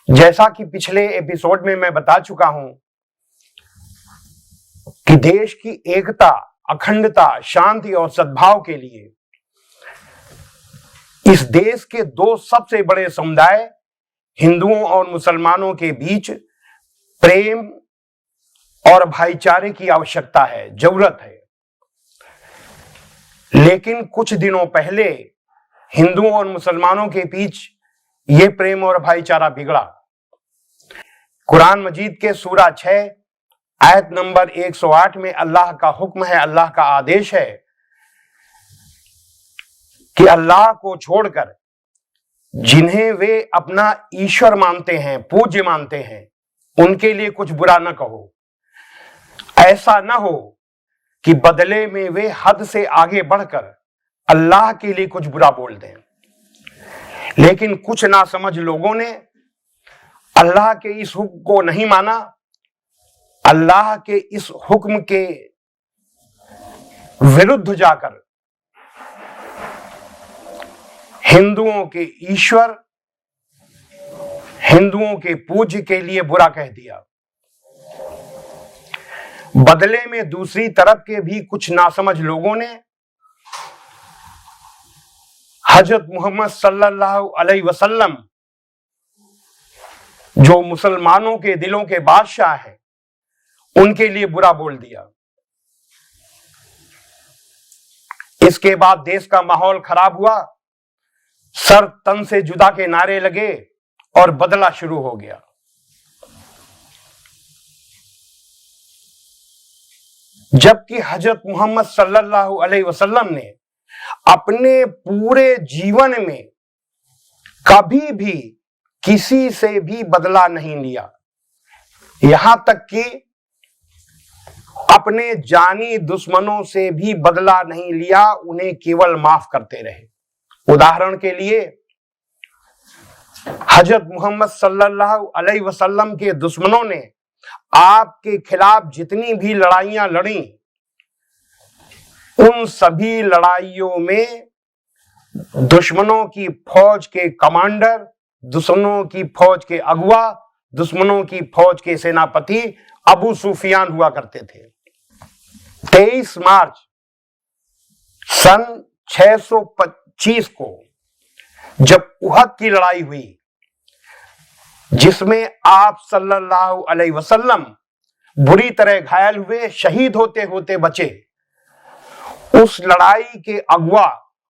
जैसा कि पिछले एपिसोड में मैं बता चुका हूं कि देश की एकता, अखंडता, शांति और सद्भाव के लिए इस देश के दो सबसे बड़े समुदाय हिंदुओं और मुसलमानों के बीच प्रेम और भाईचारे की आवश्यकता है, जरूरत है। लेकिन कुछ दिनों पहले हिंदुओं और मुसलमानों के बीच यह प्रेम और भाईचारा बिगड़ा। कुरान मजीद के सूरा 6 आयत नंबर 108 में अल्लाह का हुक्म है, अल्लाह का आदेश है कि अल्लाह को छोड़कर जिन्हें वे अपना ईश्वर मानते हैं, पूज्य मानते हैं, उनके लिए कुछ बुरा न कहो। ऐसा न हो कि बदले में वे हद से आगे बढ़कर अल्लाह के लिए कुछ बुरा बोल दें। लेकिन कुछ नासमझ लोगों ने अल्लाह के इस हुक्म को नहीं माना। अल्लाह के इस हुक्म के विरुद्ध जाकर हिंदुओं के ईश्वर, हिंदुओं के पूज्य के लिए बुरा कह दिया। बदले में दूसरी तरफ के भी कुछ नासमझ लोगों ने हजरत मोहम्मद सल्लल्लाहु अलैहि वसल्लम, जो मुसलमानों के दिलों के बादशाह हैं, उनके लिए बुरा बोल दिया। इसके बाद देश का माहौल खराब हुआ, सर तन से जुदा के नारे लगे और बदला शुरू हो गया। जबकि हजरत मोहम्मद सल्लल्लाहु अलैहि वसल्लम ने अपने पूरे जीवन में कभी भी किसी से भी बदला नहीं लिया, यहां तक कि अपने जानी दुश्मनों से भी बदला नहीं लिया, उन्हें केवल माफ करते रहे। उदाहरण के लिए हजरत मोहम्मद सल्लल्लाहु अलैहि वसल्लम के दुश्मनों ने आपके खिलाफ जितनी भी लड़ाइयां लड़ी, उन सभी लड़ाइयों में दुश्मनों की फौज के कमांडर, दुश्मनों की फौज के अगुवा, दुश्मनों की फौज के सेनापति अबू सुफियान हुआ करते थे। 23 मार्च सन 625 को जब उहद की लड़ाई हुई, जिसमें आप सल्लल्लाहु अलैहि वसल्लम बुरी तरह घायल हुए, शहीद होते होते बचे, उस लड़ाई के अगुवा,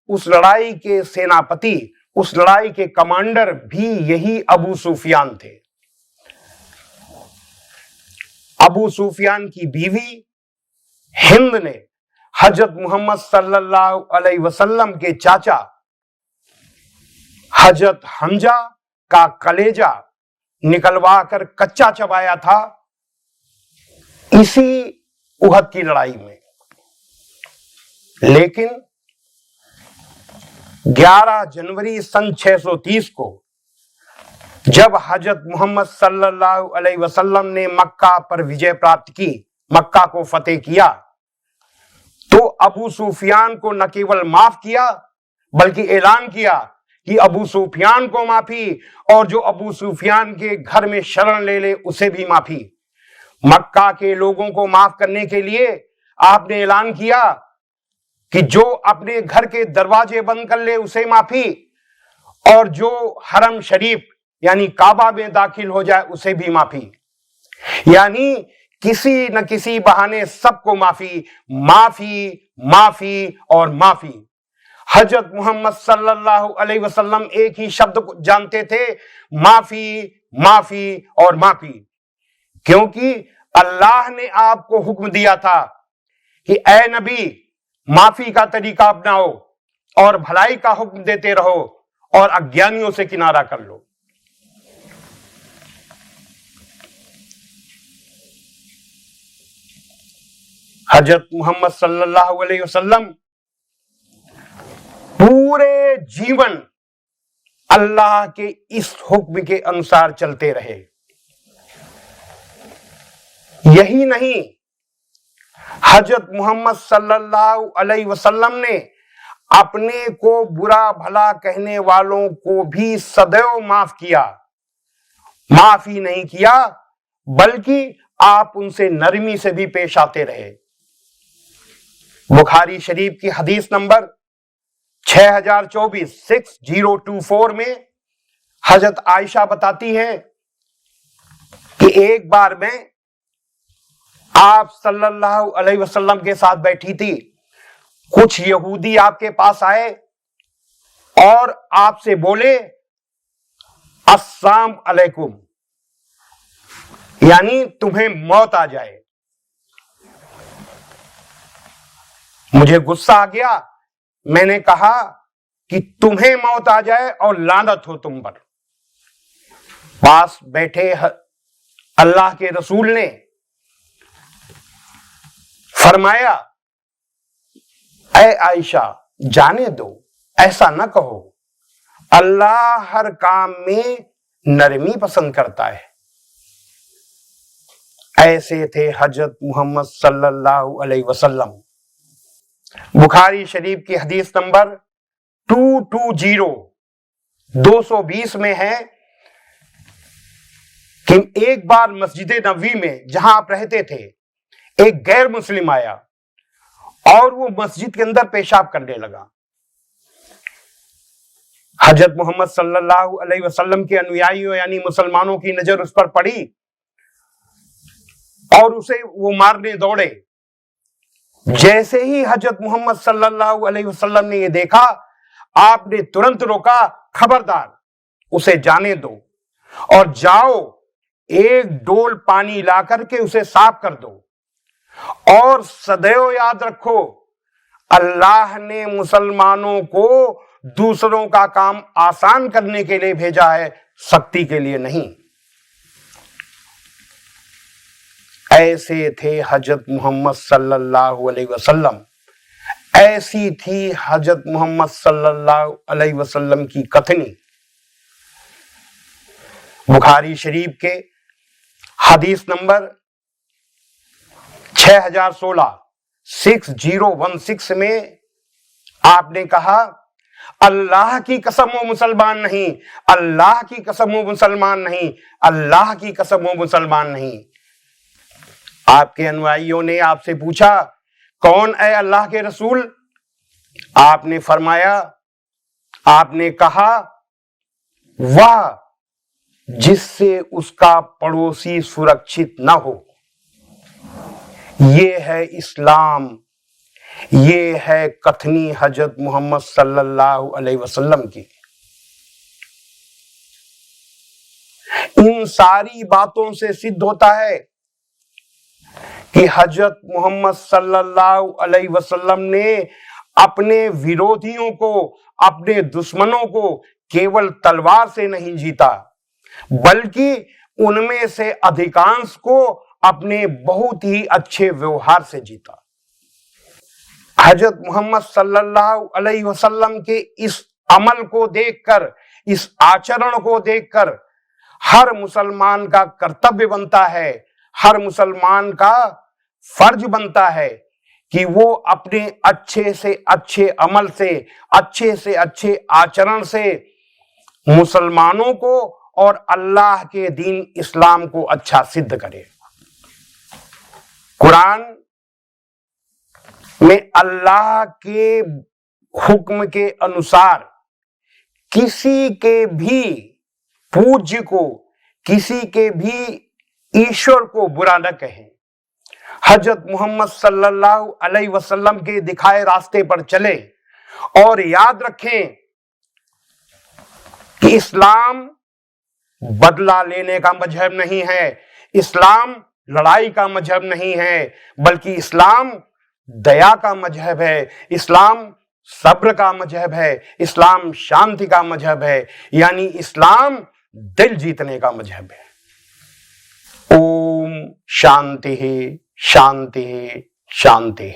उस लड़ाई के सेनापति, उस लड़ाई के कमांडर भी यही अबू सुफियान थे। अबू सुफियान की बीवी हिंद ने हजरत मोहम्मद सल्लल्लाहु अलैहि वसल्लम के चाचा हजरत हमजा का कलेजा निकलवा कर कच्चा चबाया था इसी उहद की लड़ाई में। लेकिन 11 जनवरी सन 630 को जब हजरत मोहम्मद सल्लल्लाहु अलैहि वसल्लम ने मक्का पर विजय प्राप्त की, मक्का को फतेह किया, तो अबू सुफियान को न केवल माफ किया बल्कि ऐलान किया कि अबू सुफियान को माफी, और जो अबू सुफियान के घर में शरण ले ले उसे भी माफी। मक्का के लोगों को माफ करने के लिए आपने ऐलान किया कि जो अपने घर के दरवाजे बंद कर ले उसे माफी, और जो हरम शरीफ यानी काबा में दाखिल हो जाए उसे भी माफी। यानी किसी न किसी बहाने सबको माफी, माफी, माफी और माफी। हजरत मोहम्मद सल्लल्लाहु अलैहि वसल्लम एक ही शब्द को जानते थे, माफी, माफी और माफी, क्योंकि अल्लाह ने आपको हुक्म दिया था कि ऐ नबी, माफी का तरीका अपनाओ और भलाई का हुक्म देते रहो और अज्ञानियों से किनारा कर लो। हजरत मोहम्मद सल्लल्लाहु अलैहि वसल्लम पूरे जीवन अल्लाह के इस हुक्म के अनुसार चलते रहे। यही नहीं, हजरत मोहम्मद सल्लल्लाहु अलैहि वसल्लम ने अपने को बुरा भला कहने वालों को भी सदैव माफ किया माफी नहीं किया, बल्कि आप उनसे नरमी से भी पेश आते रहे। बुखारी शरीफ की हदीस नंबर 6024 में हजरत आयशा बताती हैं कि एक बार मैं आप सल्लल्लाहु अलैहि वसल्लम के साथ बैठी थी, कुछ यहूदी आपके पास आए और आपसे बोले अस्सलाम अलैकुम, यानी तुम्हें मौत आ जाए। मुझे गुस्सा आ गया, मैंने कहा कि तुम्हें मौत आ जाए और लानत हो तुम पर। पास बैठे अल्लाह के रसूल ने फरमाया, ऐ आयशा जाने दो, ऐसा न कहो, अल्लाह हर काम में नरमी पसंद करता है। ऐसे थे हजरत मोहम्मद सल्लल्लाहु अलैहि वसल्लम। बुखारी शरीफ की हदीस नंबर 220 में है कि एक बार मस्जिद नबवी में जहां आप रहते थे, एक गैर मुस्लिम आया और वो मस्जिद के अंदर पेशाब करने लगा। हजरत मोहम्मद सल्लल्लाहु अलैहि वसल्लम के अनुयायियों यानी मुसलमानों की नजर उस पर पड़ी और उसे वो मारने दौड़े। जैसे ही हजरत मोहम्मद सल्लल्लाहु अलैहि वसल्लम ने ये देखा, आपने तुरंत रोका, खबरदार उसे जाने दो और जाओ एक डोल पानी ला करके उसे साफ कर दो। और सदैव याद रखो, अल्लाह ने मुसलमानों को दूसरों का काम आसान करने के लिए भेजा है, सख्ती के लिए नहीं। ऐसे थे हजरत मोहम्मद सल्लल्लाहु अलैहि वसल्लम। ऐसी थी हजरत मोहम्मद सल्लल्लाहु अलैहि वसल्लम की कथनी। बुखारी शरीफ के हदीस नंबर 6016 में आपने कहा, अल्लाह की कसम वो मुसलमान नहीं, अल्लाह की कसम वो मुसलमान नहीं, अल्लाह की कसम वो मुसलमान नहीं। आपके अनुयायियों ने आपसे पूछा, कौन है अल्लाह के रसूल? आपने फरमाया, आपने कहा, वह जिससे उसका पड़ोसी सुरक्षित न हो। ये है इस्लाम, ये है कथनी हजरत मोहम्मद सल्लल्लाहु अलैहि वसल्लम की। इन सारी बातों से सिद्ध होता है कि हजरत मोहम्मद सल्लल्लाहु अलैहि वसल्लम ने अपने विरोधियों को, अपने दुश्मनों को केवल तलवार से नहीं जीता, बल्कि उनमें से अधिकांश को अपने बहुत ही अच्छे व्यवहार से जीता। हजरत मोहम्मद सल्लल्लाहु अलैहि वसल्लम के इस अमल को देखकर, इस आचरण को देखकर हर मुसलमान का कर्तव्य बनता है, हर मुसलमान का फर्ज बनता है कि वो अपने अच्छे से अच्छे अमल से अच्छे आचरण से मुसलमानों को और अल्लाह के दीन इस्लाम को अच्छा सिद्ध करे। कुरान में अल्लाह के हुक्म के अनुसार किसी के भी पूज्य को, किसी के भी ईश्वर को बुरा न कहें। हजरत मोहम्मद सल्लल्लाहु अलैहि वसल्लम के दिखाए रास्ते पर चले और याद रखें कि इस्लाम बदला लेने का मजहब नहीं है, इस्लाम लड़ाई का मजहब नहीं है, बल्कि इस्लाम दया का मजहब है, इस्लाम सब्र का मजहब है, इस्लाम शांति का मजहब है, यानी इस्लाम दिल जीतने का मजहब है। ओम शांति शांति शांति।